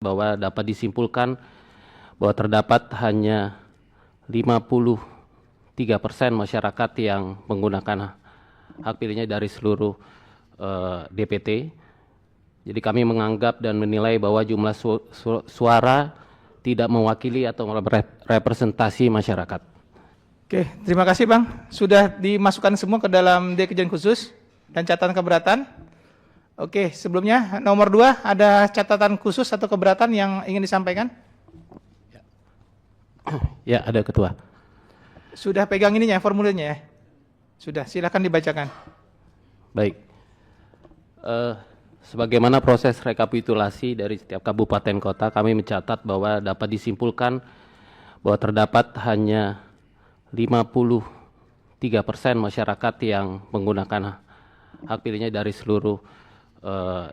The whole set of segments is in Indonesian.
bahwa dapat disimpulkan bahwa terdapat hanya 53% masyarakat yang menggunakan hak pilihnya dari seluruh DPT. Jadi kami menganggap dan menilai bahwa jumlah suara tidak mewakili atau merepresentasi masyarakat. Oke, terima kasih Bang. Sudah dimasukkan semua ke dalam kejadian khusus dan catatan keberatan. Oke, sebelumnya nomor 2 ada catatan khusus atau keberatan yang ingin disampaikan? Ya, ada Ketua. Sudah pegang ininya, formulirnya ya? Sudah, silakan dibacakan. Baik. Sebagaimana proses rekapitulasi dari setiap kabupaten kota, kami mencatat bahwa dapat disimpulkan bahwa terdapat hanya 53% masyarakat yang menggunakan hak pilihnya dari seluruh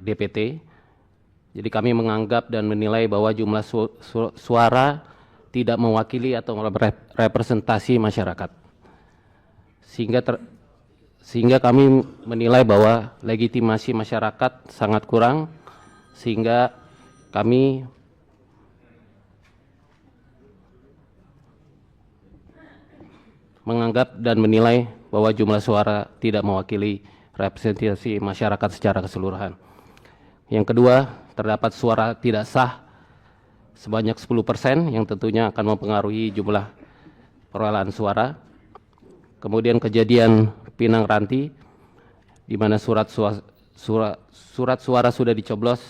DPT. Jadi kami menganggap dan menilai bahwa jumlah suara tidak mewakili atau merepresentasi masyarakat. Sehingga kami menilai bahwa legitimasi masyarakat sangat kurang, sehingga kami menganggap dan menilai bahwa jumlah suara tidak mewakili representasi masyarakat secara keseluruhan. Yang kedua, terdapat suara tidak sah sebanyak 10% yang tentunya akan mempengaruhi jumlah perolehan suara. Kemudian kejadian Pinang Ranti, di mana surat suara sudah dicoblos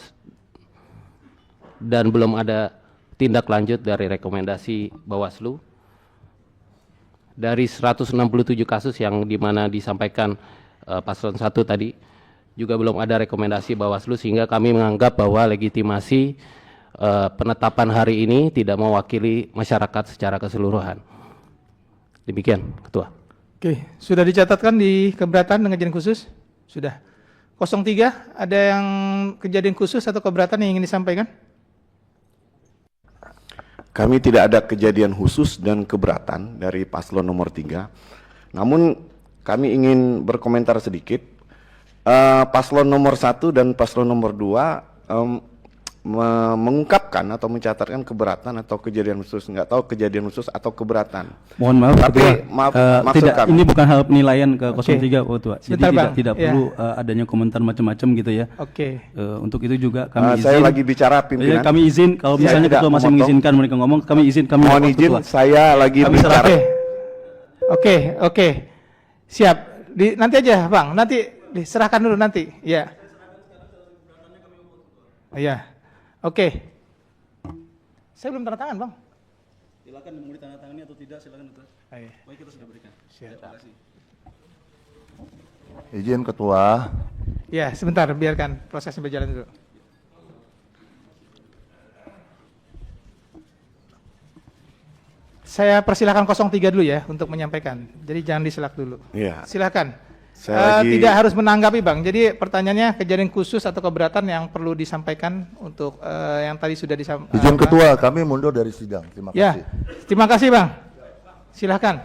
dan belum ada tindak lanjut dari rekomendasi Bawaslu. Dari 167 kasus yang dimana disampaikan Paslon 1 tadi, juga belum ada rekomendasi Bawaslu, sehingga kami menganggap bahwa legitimasi penetapan hari ini tidak mewakili masyarakat secara keseluruhan. Demikian, Ketua. Oke, sudah dicatatkan di keberatan dengan kejadian khusus? Sudah. 03, ada yang kejadian khusus atau keberatan yang ingin disampaikan? Kami tidak ada kejadian khusus dan keberatan dari paslon nomor 3. Namun kami ingin berkomentar sedikit. Paslon nomor 1 dan paslon nomor 2 mengungkapkan atau mencatatkan keberatan atau kejadian khusus, nggak tahu kejadian khusus atau keberatan. Mohon maaf, tapi Ketua, maksud tidak, kami, ini bukan hal penilaian ke 03, Ketua. Jadi Sebentar, tidak ya. perlu adanya komentar macam-macam gitu ya. Oke. Untuk itu juga kami izin. saya lagi bicara pimpinan. Kami izin kalau misalnya tidak Ketua masih memotong. mengizinkan mereka ngomong, kami izin kami mohon izin, Ketua. saya lagi Kami bicara. Oke. Siap. Nanti aja, Bang. Nanti diserahkan dulu nanti. Ya. Iya. Oke. Saya belum tanda tangan, Bang. Silakan mau ditandatangani atau tidak, silakan Ketua. Baik, kita sudah berikan. Siap. Terima kasih. Izin Ketua. Ya, sebentar, biarkan prosesnya berjalan dulu. Saya persilahkan 03 dulu ya untuk menyampaikan. Jadi jangan diselak dulu. Iya. Silakan. Saya lagi- Tidak harus menanggapi, Bang. Jadi pertanyaannya kejadian khusus atau keberatan yang perlu disampaikan untuk yang tadi sudah disampaikan. Izin Ketua, kami mundur dari sidang. Terima Ya, kasih. terima kasih, Bang. Silakan.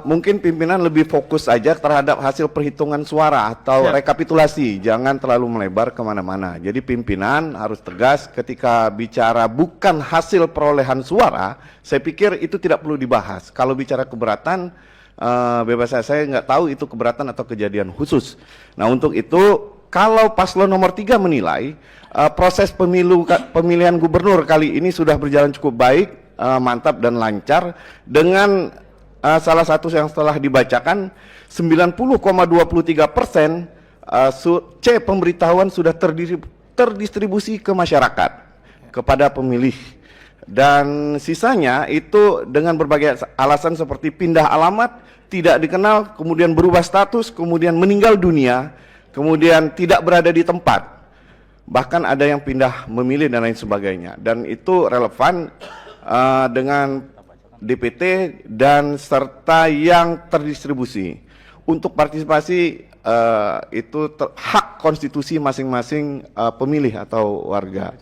Mungkin pimpinan lebih fokus aja terhadap hasil perhitungan suara atau Siap. rekapitulasi, jangan terlalu melebar kemana-mana. Jadi pimpinan harus tegas ketika bicara bukan hasil perolehan suara, saya pikir itu tidak perlu dibahas. Kalau bicara keberatan, bebas saya nggak tahu itu keberatan atau kejadian khusus. Nah untuk itu, kalau paslon nomor 3 menilai proses pemilihan gubernur kali ini sudah berjalan cukup baik, mantap dan lancar dengan salah satu yang setelah dibacakan 90,23% C pemberitahuan sudah terdistribusi ke masyarakat, kepada pemilih, dan sisanya itu dengan berbagai alasan seperti pindah alamat, tidak dikenal, kemudian berubah status, kemudian meninggal dunia, kemudian tidak berada di tempat, bahkan ada yang pindah memilih dan lain sebagainya, dan itu relevan dengan DPT dan serta yang terdistribusi. Untuk partisipasi itu hak konstitusi masing-masing pemilih atau warga.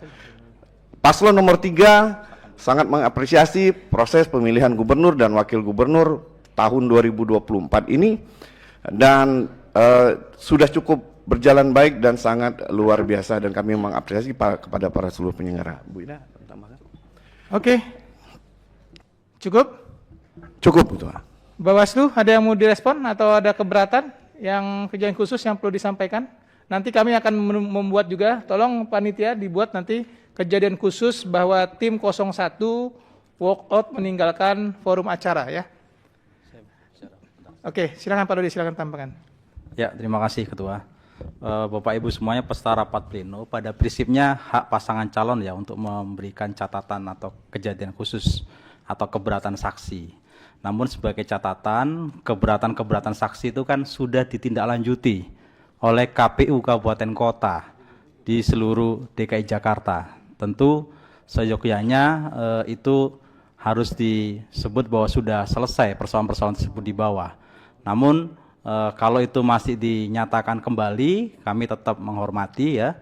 Paslon nomor 3 sangat mengapresiasi proses pemilihan gubernur dan wakil gubernur tahun 2024 ini, dan sudah cukup berjalan baik dan sangat luar biasa, dan kami mengapresiasi kepada para seluruh penyelenggara. Bu Ida, tambahkan. Oke. Cukup? Cukup, Ketua. Bawaslu, ada yang mau direspon atau ada keberatan yang kejadian khusus yang perlu disampaikan? Nanti kami akan membuat juga, tolong panitia dibuat nanti kejadian khusus bahwa tim 01 walk out meninggalkan forum acara ya. Oke, silakan Pak Dodi, silakan tambahkan. Ya, terima kasih Ketua. Bapak Ibu semuanya, peserta rapat pleno, pada prinsipnya hak pasangan calon ya untuk memberikan catatan atau kejadian khusus atau keberatan saksi. Namun sebagai catatan, keberatan saksi itu kan sudah ditindaklanjuti oleh KPU Kabupaten Kota di seluruh DKI Jakarta. Tentu seyogyanya itu harus disebut bahwa sudah selesai persoalan-persoalan tersebut di bawah. Namun kalau itu masih dinyatakan kembali, kami tetap menghormati ya,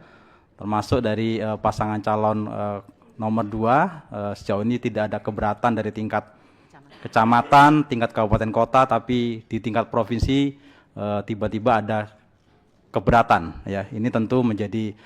termasuk dari pasangan calon nomor 2, sejauh ini tidak ada keberatan dari tingkat kecamatan, tingkat kabupaten kota, tapi di tingkat provinsi tiba-tiba ada keberatan ya. Ini tentu menjadi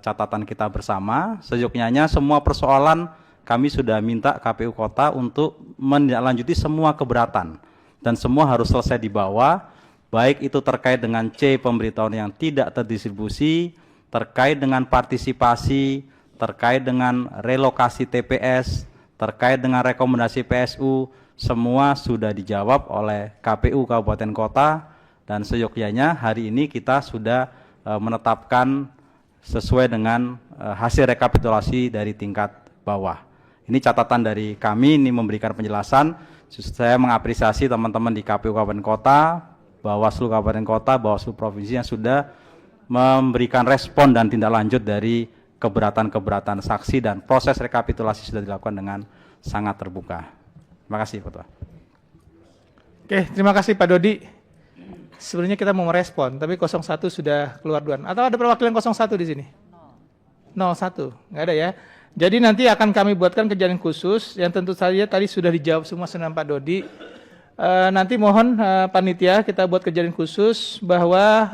catatan kita bersama. Seyogyanya semua persoalan kami sudah minta KPU Kota untuk menindaklanjuti semua keberatan, dan semua harus selesai di bawah, baik itu terkait dengan C pemberitahuan yang tidak terdistribusi, terkait dengan partisipasi, terkait dengan relokasi TPS, terkait dengan rekomendasi PSU, semua sudah dijawab oleh KPU Kabupaten Kota, dan seyogyanya hari ini kita sudah menetapkan sesuai dengan hasil rekapitulasi dari tingkat bawah. Ini catatan dari kami, ini memberikan penjelasan. Saya mengapresiasi teman-teman di KPU Kabupaten Kota, Bawaslu Kabupaten Kota, Bawaslu Provinsi yang sudah memberikan respon dan tindak lanjut dari keberatan-keberatan saksi, dan proses rekapitulasi sudah dilakukan dengan sangat terbuka. Terima kasih, Ketua. Oke, terima kasih Pak Dodi. Sebenarnya kita mau merespon, tapi 01 sudah keluar duluan. Atau ada perwakilan 01 di sini? 01, nggak ada ya. Jadi nanti akan kami buatkan kejadian khusus yang tentu saja tadi sudah dijawab semua sama Pak Dodi. Nanti mohon panitia kita buat kejadian khusus bahwa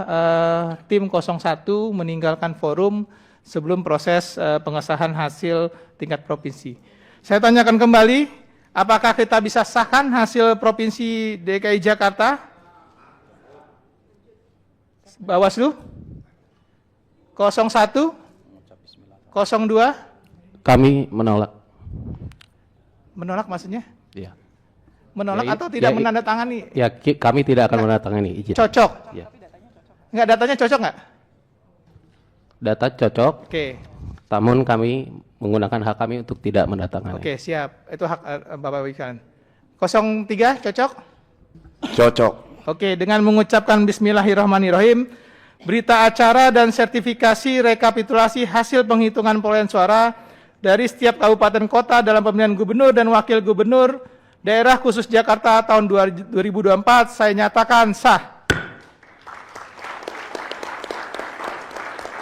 tim 01 meninggalkan forum sebelum proses pengesahan hasil tingkat provinsi. Saya tanyakan kembali, apakah kita bisa sahkan hasil provinsi DKI Jakarta? Bawaslu? 01? 02? Kami menolak. Menolak maksudnya? Ya. Menolak Ya, atau tidak ya, menandatangani? Ya, kami tidak akan menandatangani izin. Cocok? Ya. Enggak, datanya cocok nggak? Data cocok, Oke, namun kami menggunakan hak kami untuk tidak menandatangani. oke siap. Itu hak Bapak Wikan. 03 cocok? Cocok. Oke, dengan mengucapkan Bismillahirrahmanirrahim, berita acara dan sertifikasi rekapitulasi hasil penghitungan perolehan suara dari setiap kabupaten kota dalam pemilihan gubernur dan wakil gubernur daerah khusus Jakarta tahun 2024 saya nyatakan sah.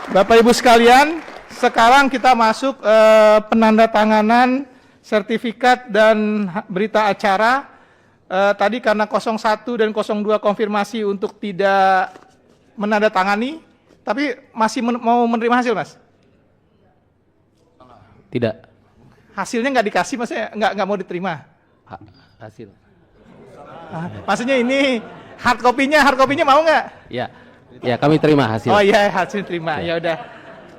Bapak Ibu sekalian, sekarang kita masuk penandatanganan sertifikat dan berita acara. Tadi karena 01 dan 02 konfirmasi untuk tidak menandatangani, tapi masih mau menerima hasil, Mas? Tidak. Hasilnya nggak dikasih, maksudnya nggak mau diterima? Hasil. Maksudnya ini hard copy-nya mau nggak? Ya. Ya, kami terima hasil. Oh iya, hasil terima. Ya udah.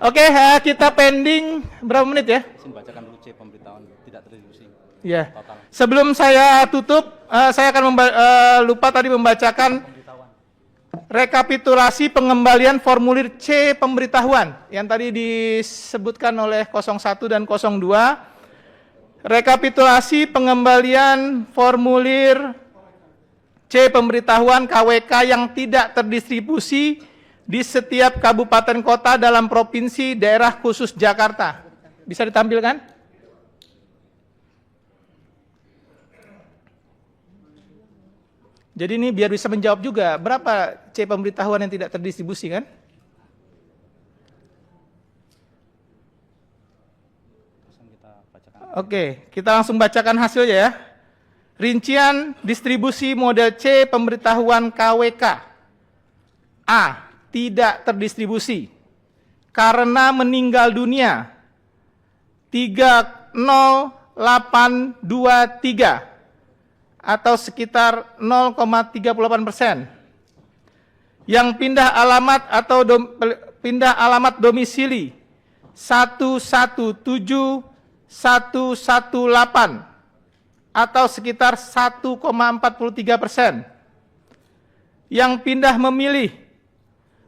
Oke, kita pending berapa menit ya? Izin bacakan dulu C pemberitahuan tidak terdistribusi. Ya. Sebelum saya tutup, saya akan lupa tadi membacakan rekapitulasi pengembalian formulir C pemberitahuan yang tadi disebutkan oleh 01 dan 02. Rekapitulasi pengembalian formulir C pemberitahuan KWK yang tidak terdistribusi di setiap kabupaten kota dalam provinsi daerah khusus Jakarta. Bisa ditampilkan? Jadi ini biar bisa menjawab juga, berapa C pemberitahuan yang tidak terdistribusi kan? Oke, kita langsung bacakan hasilnya ya. Rincian distribusi model C pemberitahuan KWK. A. tidak terdistribusi karena meninggal dunia 30823 atau sekitar 0,38%. Yang pindah alamat atau pindah alamat domisili 117.118 atau sekitar 1,43%. Yang pindah memilih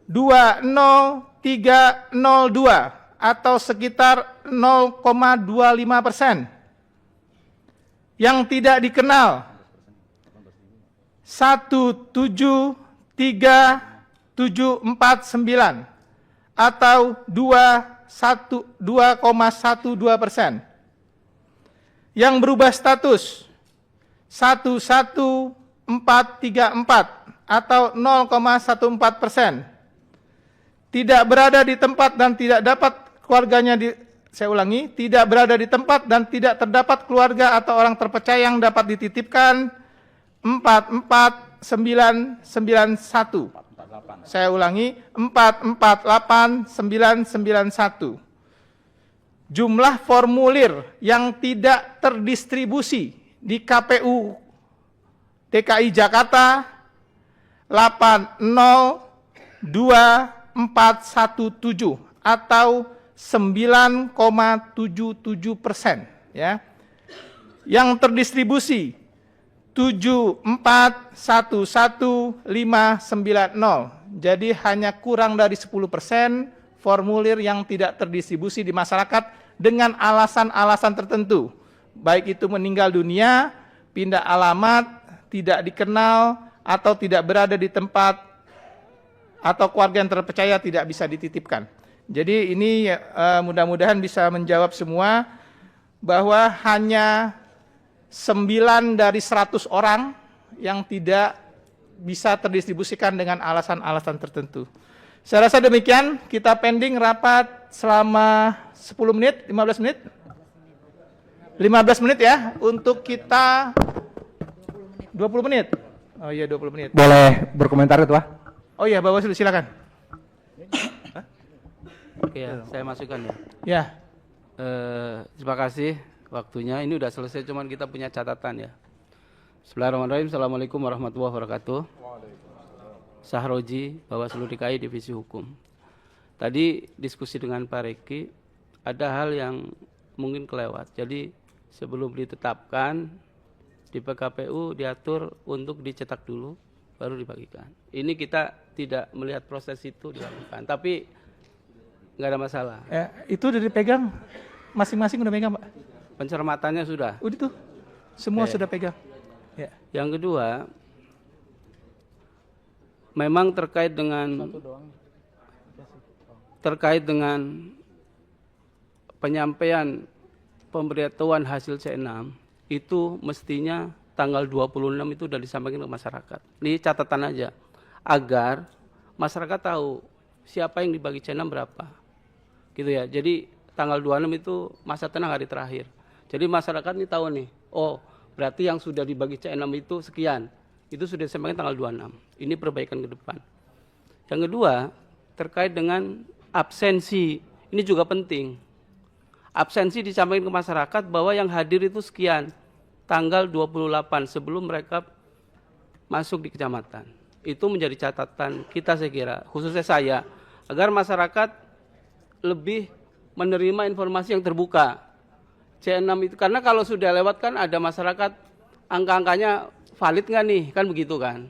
20302 atau sekitar 0,25%. Yang tidak dikenal 173.749 atau 2,12%. Yang berubah status 11434 atau 0,14%. Tidak berada di tempat dan tidak dapat keluarganya saya ulangi, tidak berada di tempat dan tidak terdapat keluarga atau orang terpercaya yang dapat dititipkan 44991. Saya ulangi, 448991. Jumlah formulir yang tidak terdistribusi di KPU DKI Jakarta 802.417 atau 9,77%, ya. Yang terdistribusi 7411.590. Jadi hanya kurang dari 10% formulir yang tidak terdistribusi di masyarakat dengan alasan-alasan tertentu. Baik itu meninggal dunia, pindah alamat, tidak dikenal, atau tidak berada di tempat, atau keluarga yang terpercaya tidak bisa dititipkan. Jadi ini mudah-mudahan bisa menjawab semua bahwa hanya 9 dari 100 orang yang tidak bisa terdistribusikan dengan alasan-alasan tertentu. Saya rasa demikian, kita pending rapat selama 10 menit, 15 menit? 15 menit ya, untuk kita 20 menit. Oh iya, 20 menit. Boleh berkomentar, Ketua? Oh iya, Bawaslu silakan. Oke ya, saya masukkan ya. Ya. Terima kasih waktunya. Ini udah selesai, cuman kita punya catatan ya. Bismillahirrahmanirrahim. Assalamualaikum warahmatullahi wabarakatuh. Sahroji, Bawaslu DKI Divisi Hukum. Tadi diskusi dengan Pak Reki, ada hal yang mungkin kelewat. Jadi sebelum ditetapkan di PKPU diatur untuk dicetak dulu, baru dibagikan. Ini kita tidak melihat proses itu dilakukan, tapi nggak ada masalah. Itu udah dipegang, masing-masing udah pegang, Pak? Pencermatannya sudah. Udah tuh, semua sudah pegang. Ya. Yang kedua, memang terkait dengan penyampaian pemberitahuan hasil C6 itu mestinya tanggal 26 itu sudah disampaikan ke masyarakat. Ini catatan aja agar masyarakat tahu siapa yang dibagi C6 berapa. Gitu ya. Jadi tanggal 26 itu masa tenang hari terakhir. Jadi masyarakat ini tahu nih, oh berarti yang sudah dibagi C6 itu sekian. Itu sudah disampaikan tanggal 26. Ini perbaikan ke depan. Yang kedua, terkait dengan absensi. Ini juga penting. Absensi disampaikan ke masyarakat bahwa yang hadir itu sekian. Tanggal 28 sebelum mereka masuk di kecamatan. Itu menjadi catatan kita saya kira, khususnya saya. Agar masyarakat lebih menerima informasi yang terbuka. C6 itu, karena kalau sudah lewat kan ada masyarakat, angka-angkanya valid nggak nih, kan begitu kan.